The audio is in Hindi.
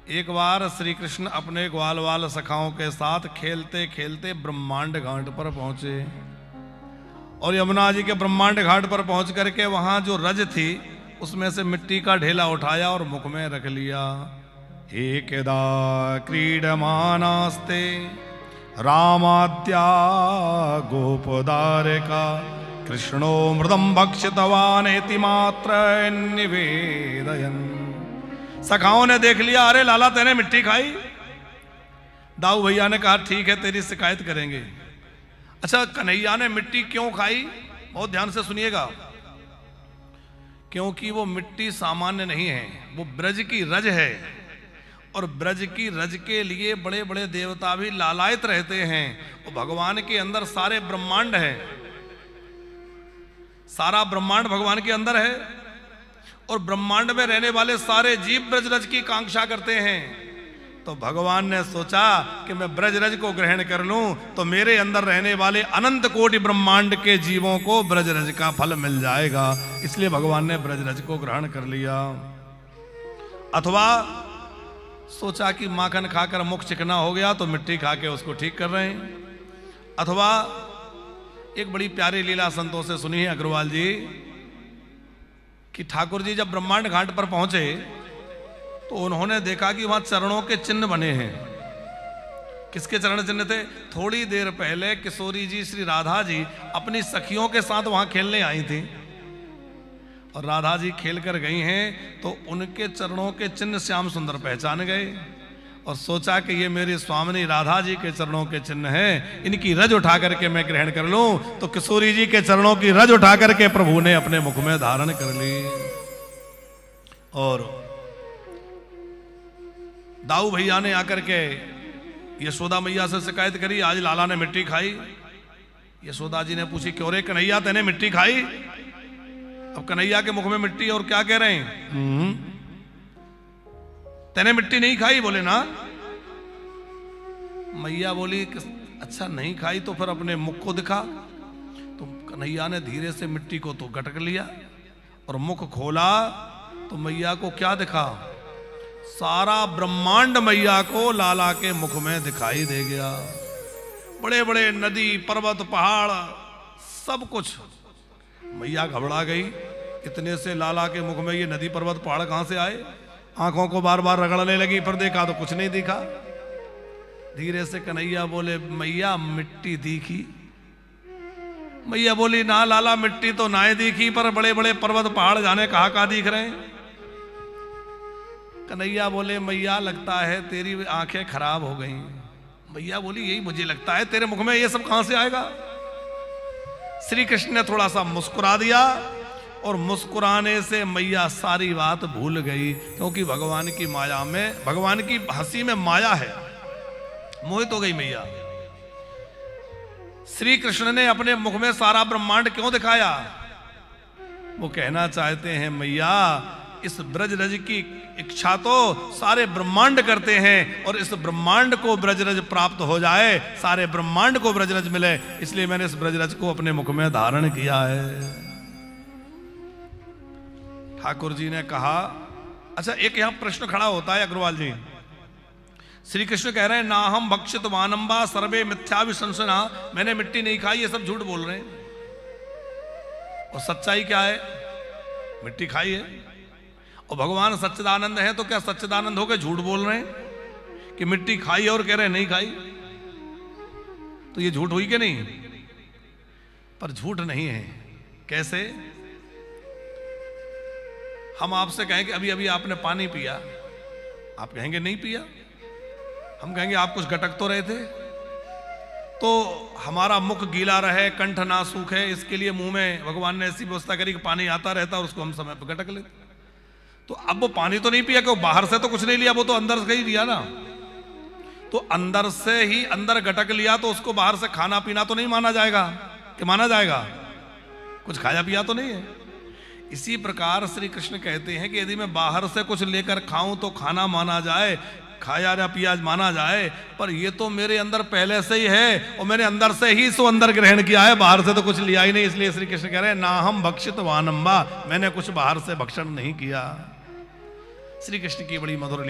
एक बार श्री कृष्ण अपने ग्वाल वाल सखाओं के साथ खेलते खेलते ब्रह्मांड घाट पर पहुंचे और यमुना जी के ब्रह्मांड घाट पर पहुंच करके वहां जो रज थी उसमें से मिट्टी का ढेला उठाया और मुख में रख लिया। एकदा क्रीडमानास्ते रामाद्या गोपदारिका कृष्णो मृदं भक्षितवानेति मात्र निवेदयन्। सखाओं ने देख लिया, अरे लाला तेने मिट्टी खाई। दाऊ भैया ने कहा ठीक है तेरी शिकायत करेंगे। अच्छा कन्हैया ने मिट्टी क्यों खाई, बहुत ध्यान से सुनिएगा। क्योंकि वो मिट्टी सामान्य नहीं है, वो ब्रज की रज है और ब्रज की रज के लिए बड़े बड़े देवता भी लालायित रहते हैं। और भगवान के अंदर सारे ब्रह्मांड है, सारा ब्रह्मांड भगवान के अंदर है और ब्रह्मांड में रहने वाले सारे जीव ब्रजरज की कांक्षा करते हैं। तो भगवान ने सोचा कि मैं ब्रजरज को ग्रहण कर लूं तो मेरे अंदर रहने वाले अनंत कोटि ब्रह्मांड के जीवों को ब्रजरज का फल मिल जाएगा, इसलिए भगवान ने ब्रजरज को ग्रहण कर लिया। अथवा सोचा कि माखन खाकर मुख चिकना हो गया तो मिट्टी खा के उसको ठीक कर रहे हैं। अथवा एक बड़ी प्यारी लीला संतों से सुनी है अग्रवाल जी कि ठाकुर जी जब ब्रह्मांड घाट पर पहुंचे तो उन्होंने देखा कि वहां चरणों के चिन्ह बने हैं। किसके चरण चिन्ह थे? थोड़ी देर पहले किशोरी जी श्री राधा जी अपनी सखियों के साथ वहां खेलने आई थी और राधा जी खेल कर गई हैं तो उनके चरणों के चिन्ह श्याम सुंदर पहचान गए और सोचा कि ये मेरी स्वामिनी राधा जी के चरणों के चिन्ह हैं, इनकी रज उठा करके मैं ग्रहण कर लूं। तो किशोरी जी के चरणों की रज उठा करके प्रभु ने अपने मुख में धारण कर ली। और दाऊ भैया ने आकर के यशोदा मैया से शिकायत करी, आज लाला ने मिट्टी खाई। यशोदा जी ने पूछी क्यों रे कन्हैया तेने मिट्टी खाई? अब कन्हैया के मुख में मिट्टी और क्या कह रहे हैं, तेने मिट्टी नहीं खाई? बोले ना। मैया बोली अच्छा नहीं खाई तो फिर अपने मुख को दिखा। तो कन्हैया ने धीरे से मिट्टी को तो गटक लिया और मुख खोला तो मैया को क्या दिखा? सारा ब्रह्मांड मैया को लाला के मुख में दिखाई दे गया। बड़े बड़े नदी पर्वत पहाड़ सब कुछ। मैया घबरा गई, इतने से लाला के मुख में ये नदी पर्वत पहाड़ कहां से आए? आंखों को बार बार रगड़ने लगी, पर देखा तो कुछ नहीं दिखा। धीरे से कन्हैया बोले मैया मिट्टी दिखी? मैया बोली ना लाला मिट्टी तो ना दिखी, पर बड़े बड़े पर्वत पहाड़ जाने कहां कहां दिख रहे हैं। कन्हैया बोले मैया लगता है तेरी आंखें खराब हो गई। मैया बोली यही मुझे लगता है, तेरे मुख में ये सब कहां से आएगा? श्री कृष्ण ने थोड़ा सा मुस्कुरा दिया और मुस्कुराने से मैया सारी बात भूल गई, क्योंकि भगवान की माया में, भगवान की हंसी में माया है। मोहित हो गई मैया। श्री कृष्ण ने अपने मुख में सारा ब्रह्मांड क्यों दिखाया? वो कहना चाहते हैं मैया इस ब्रजरज की इच्छा तो सारे ब्रह्मांड करते हैं और इस ब्रह्मांड को ब्रजरज प्राप्त हो जाए, सारे ब्रह्मांड को ब्रजरज मिले, इसलिए मैंने इस ब्रजरज को अपने मुख में धारण किया है। ठाकुर जी ने कहा अच्छा एक यहां प्रश्न खड़ा होता है अग्रवाल जी। श्री कृष्ण कह रहे हैं ना हम भक्षित वानंबा सर्वे मिथ्या विशंसना, मैंने मिट्टी नहीं खाई, ये सब झूठ बोल रहे हैं। और सच्चाई क्या है? मिट्टी खाई है। और भगवान सच्चिदानंद है तो क्या सच्चिदानंद होकर झूठ बोल रहे हैं कि मिट्टी खाई और कह रहे हैं नहीं खाई? तो ये झूठ हुई कि नहीं? पर झूठ नहीं है। कैसे? हम आपसे कहें कि अभी अभी आपने पानी पिया, आप कहेंगे नहीं पिया। हम कहेंगे आप कुछ गटक तो रहे थे, तो हमारा मुख गीला रहे, कंठ ना सूखे, इसके लिए मुंह में भगवान ने ऐसी व्यवस्था करी कि पानी आता रहता और उसको हम समय पर गटक लेते। तो अब वो पानी तो नहीं पिया, क्यों? बाहर से तो कुछ नहीं लिया, वो तो अंदर से ही लिया ना। तो अंदर से ही अंदर गटक लिया तो उसको बाहर से खाना पीना तो नहीं माना जाएगा कि माना जाएगा? कुछ खाया पिया तो नहीं है। इसी प्रकार श्री कृष्ण कहते हैं कि यदि मैं बाहर से कुछ लेकर खाऊं तो खाना माना जाए, खाया या पिया माना जाए, पर ये तो मेरे अंदर पहले से ही है और मैंने अंदर से ही सो अंदर ग्रहण किया है, बाहर से तो कुछ लिया ही नहीं। इसलिए श्री कृष्ण कह रहे हैं ना हम भक्षित वानंबा, मैंने कुछ बाहर से भक्षण नहीं किया। श्री कृष्ण की बड़ी मधुर लीला।